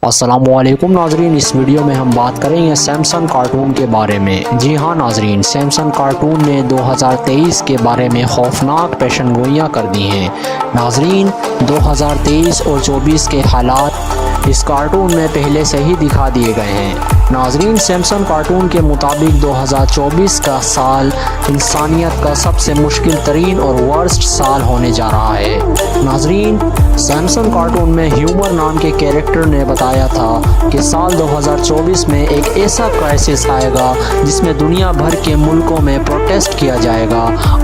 अस्सलामुअलैकुम नाजरीन, इस वीडियो में हम बात करेंगे सैमसंग कार्टून के बारे में। जी हाँ नाजरीन, सैमसंग कार्टून ने 2023 के बारे में खौफनाक पेशनगोइयाँ कर दी हैं। नाजरीन, 2023 और 24 के हालात इस कार्टून में पहले से ही दिखा दिए गए हैं। नाजरीन, सैमसंग कार्टून के मुताबिक 2024 का साल इंसानियत का सबसे मुश्किल तरीन और वर्स्ट साल होने जा रहा है। नाजरीन, सैमसंग कार्टून में ह्यूमर नाम के कैरेक्टर ने बताया था कि साल 2024 में एक ऐसा क्राइसिस आएगा जिसमें दुनिया भर के मुल्कों में प्रोटेस्ट किया जाएगा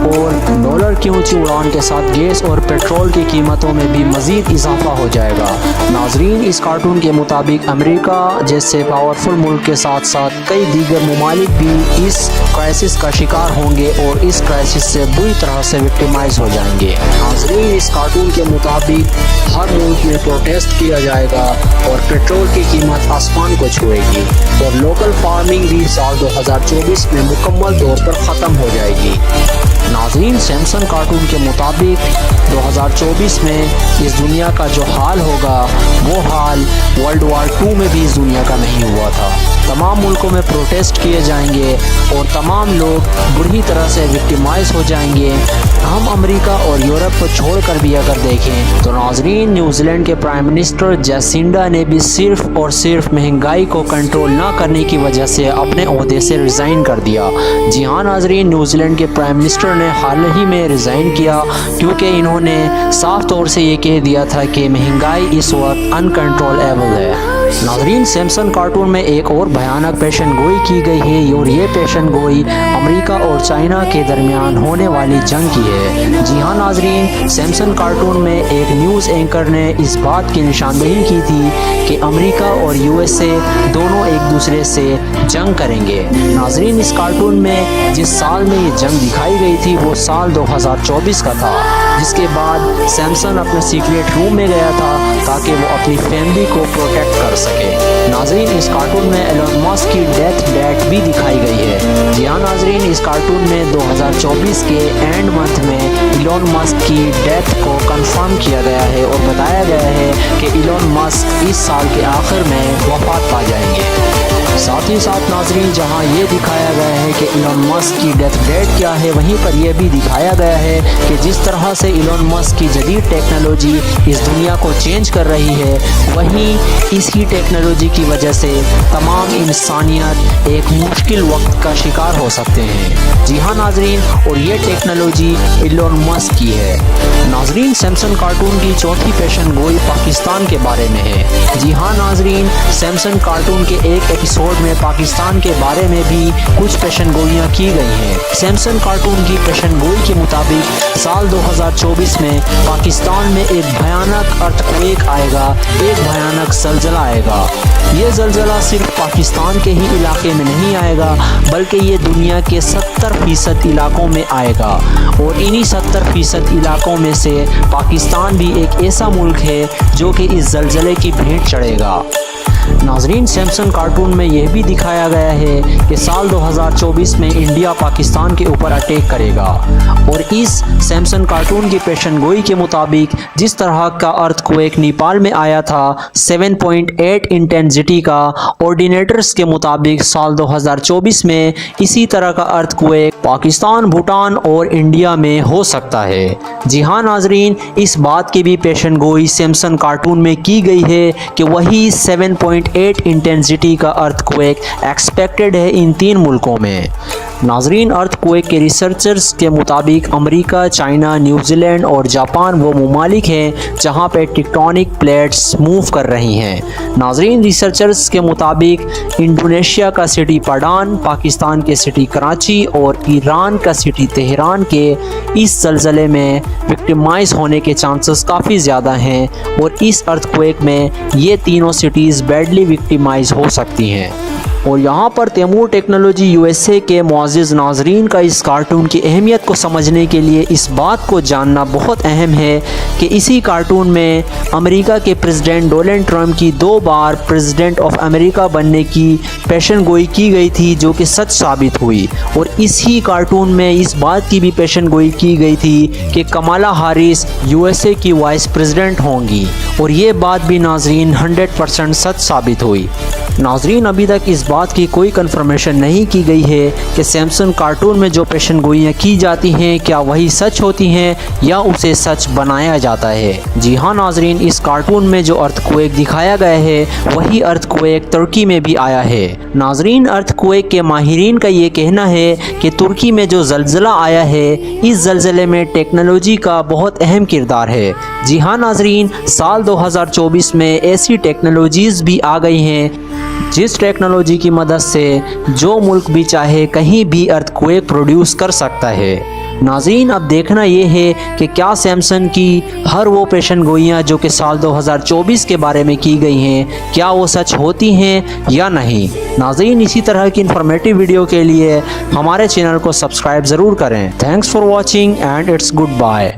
और डॉलर की ऊंची उड़ान के साथ गैस और पेट्रोल की कीमतों में भी मज़ीद इजाफा हो जाएगा। नाजरीन, इस कार्टून के मुताबिक अमेरिका जैसे पावरफुल मुल्क के साथ साथ कई दीगर ममालिक भी इस क्राइसिस का शिकार होंगे और इस क्राइसिस से बुरी तरह से विक्टिमाइज हो जाएंगे। नाजरीन, इस कार्टून के मुताबिक हर मुल्क में प्रोटेस्ट किया जाएगा और पेट्रोल की कीमत आसमान को छुएगी और लोकल फार्मिंग भी साल 2024 में मुकम्मल तौर पर ख़त्म हो जाएगी। नाज़रीन, सैमसंग कार्टून के मुताबिक 2024 में इस दुनिया का जो हाल होगा वो हाल वर्ल्ड वार 2 में भी इस दुनिया का नहीं हुआ था। तमाम मुल्कों में प्रोटेस्ट किए जाएंगे और तमाम लोग बुरी तरह से विक्टिमाइज हो जाएंगे। हम अमेरिका और यूरोप को छोड़कर भी अगर देखें तो नाजरीन, न्यूजीलैंड के प्राइम मिनिस्टर जैसिंडा ने भी सिर्फ और सिर्फ महंगाई को कंट्रोल ना करने की वजह से अपने ओहदे से रिज़ाइन कर दिया। जी हाँ नाजरीन, न्यूजीलैंड के प्राइम मिनिस्टर ने हाल ही में रिज़ाइन किया क्योंकि इन्होंने साफ तौर से ये कह दिया था कि महंगाई इस वक्त अनकंट्रोलेबल है। नाजरीन, सैमसंग कार्टून में एक और भयानक पेशन गोई की गई है और ये पेशन गोई अमेरिका और चाइना के दरमियान होने वाली जंग की है। जी हाँ नाजरीन, सैमसंग कार्टून में एक न्यूज़ एंकर ने इस बात की निशानदेही की थी कि अमेरिका और यूएसए दोनों एक दूसरे से जंग करेंगे। नाजरीन, इस कार्टून में जिस साल में ये जंग दिखाई गई थी वो साल 2024 का था, जिसके बाद सैमसंग अपने सीक्रेट रूम में गया था ताकि वो अपनी फैमिली को प्रोटेक्ट कर सके। नाजरीन, इस कार्टून में एलन मस्क की डेथ डेट भी दिखाई गई है। जी हाँ नाजरीन, इस कार्टून में 2024 के एंड मंथ में एलन मस्क की डेथ को कंफर्म किया गया है और बताया गया है कि एलन मस्क इस साल के आखिर में वफात पा जाएंगे। साथ ही साथ नाजरीन, जहां ये दिखाया गया है कि एलन मस्क की डेथ डेट क्या है, वहीं पर यह भी दिखाया गया है कि जिस तरह से एलन मस्क की जदीद टेक्नोलॉजी इस दुनिया को चेंज कर रही है, वहीं इसी टेक्नोलॉजी की वजह से तमाम इंसानियत एक मुश्किल वक्त का शिकार हो सकते हैं। जी हाँ नाजरीन, और ये टेक्नोलॉजी एलन मस्क की है। नाजरीन, सैमसंग कार्टून की चौथी पेशन गोई पाकिस्तान के बारे में है। जी हाँ नाजरीन, सैमसंग कार्टून के एक एपिसोड में पाकिस्तान के बारे में भी कुछ पेशन गोइयाँ की गई हैं। सैमसंग कार्टून की पेशन गोई के मुताबिक साल 2024 में पाकिस्तान में एक भयानक अर्थक्वेक आएगा, एक भयानक ज़लज़ला आएगा। ये ज़लज़ला सिर्फ पाकिस्तान के ही इलाके में नहीं आएगा बल्कि ये दुनिया के 70% इलाकों में आएगा और इन्हीं 70% इलाकों में से पाकिस्तान भी एक ऐसा मुल्क है जो कि इस ज़लज़ले की भेंट चढ़ेगा। नाजरीन, सैमसंग कार्टून में यह भी दिखाया गया है कि साल 2024 में इंडिया पाकिस्तान के ऊपर अटैक करेगा और इस सैमसंग कार्टून की पेशन गोई के मुताबिक जिस तरह का अर्थक्वेक नेपाल में आया था 7.8 इंटेंसिटी का, ऑर्डिनेटर्स के मुताबिक साल 2024 में इसी तरह का अर्थक्वेक पाकिस्तान, भूटान और इंडिया में हो सकता है। जी हाँ नाजरीन, इस बात की भी पेशन गोई सैमसंग कार्टून में की गई है कि वही 7.8 इंटेंसिटी का अर्थक्वेक एक्सपेक्टेड है इन 3 मुल्कों में। नाजरीन, अर्थक्वेक के रिसर्चर्स के मुताबिक अमेरिका, चाइना, न्यूजीलैंड और जापान वो ममालिक हैं जहां पे टेक्टोनिक प्लेट्स मूव कर रही हैं। नाजरीन, रिसर्चर्स के मुताबिक इंडोनेशिया का सिटी पडान, पाकिस्तान के सिटी कराची और ईरान का सिटी तेहरान के इस ज़लज़ले में विक्टिमाइज होने के चांसेस काफ़ी ज़्यादा हैं और इस अर्थक्वेक में ये तीनों सिटीज़ बैडली विक्टिमाइज हो सकती हैं। اور یہاں پر تیمور ٹیکنالوجی USA کے معزز ناظرین کا اس کارٹون کی اہمیت کو سمجھنے کے لیے اس بات کو جاننا بہت اہم ہے کہ اسی کارٹون میں امریکہ کے پریزیڈنٹ ڈونلڈ ٹرمپ کی 2 بار پریزیڈنٹ آف امریکہ بننے کی پیشن گوئی کی گئی تھی جو کہ سچ ثابت ہوئی، اور اسی کارٹون میں اس بات کی بھی پیشن گوئی کی گئی تھی کہ کمالا ہیرس USA کی وائس پریزیڈنٹ ہوں گی، اور یہ بات بھی ناظرین 100% سچ ثابت ہوئی۔ ناظرین ابھی تک اس بات کی کوئی کنفرمیشن نہیں کی گئی ہے کہ سیمسن کارٹون میں جو پیشن گوئیاں کی جاتی ہیں کیا وہی سچ ہوتی ہیں یا اسے سچ بنایا جاتا ہے۔ جی ہاں ناظرین، اس کارٹون میں جو ارتھ کویک دکھایا گیا ہے وہی ارتھ کویک ترکی میں بھی آیا ہے۔ ناظرین ارتھ کویک کے ماہرین کا یہ کہنا ہے کہ ترکی میں جو زلزلہ آیا ہے اس زلزلے میں ٹیکنالوجی کا بہت اہم کردار ہے۔ جی ہاں ناظرین، سال 2024 میں ایسی ٹیکنالوجیز بھی آ گئی ہیں جس ٹیکنالوجی کی مدد سے جو ملک بھی چاہے کہیں بھی ارتھ کویک پروڈیوس کر سکتا ہے۔ ناظرین اب دیکھنا یہ ہے کہ کیا سیمسن کی ہر وہ پیشن گوئیاں جو کہ سال 2024 کے بارے میں کی گئی ہیں کیا وہ سچ ہوتی ہیں یا نہیں۔ ناظرین اسی طرح کی انفارمیٹیو ویڈیو کے لیے ہمارے چینل کو سبسکرائب ضرور کریں۔ Thanks for watching and it's good bye.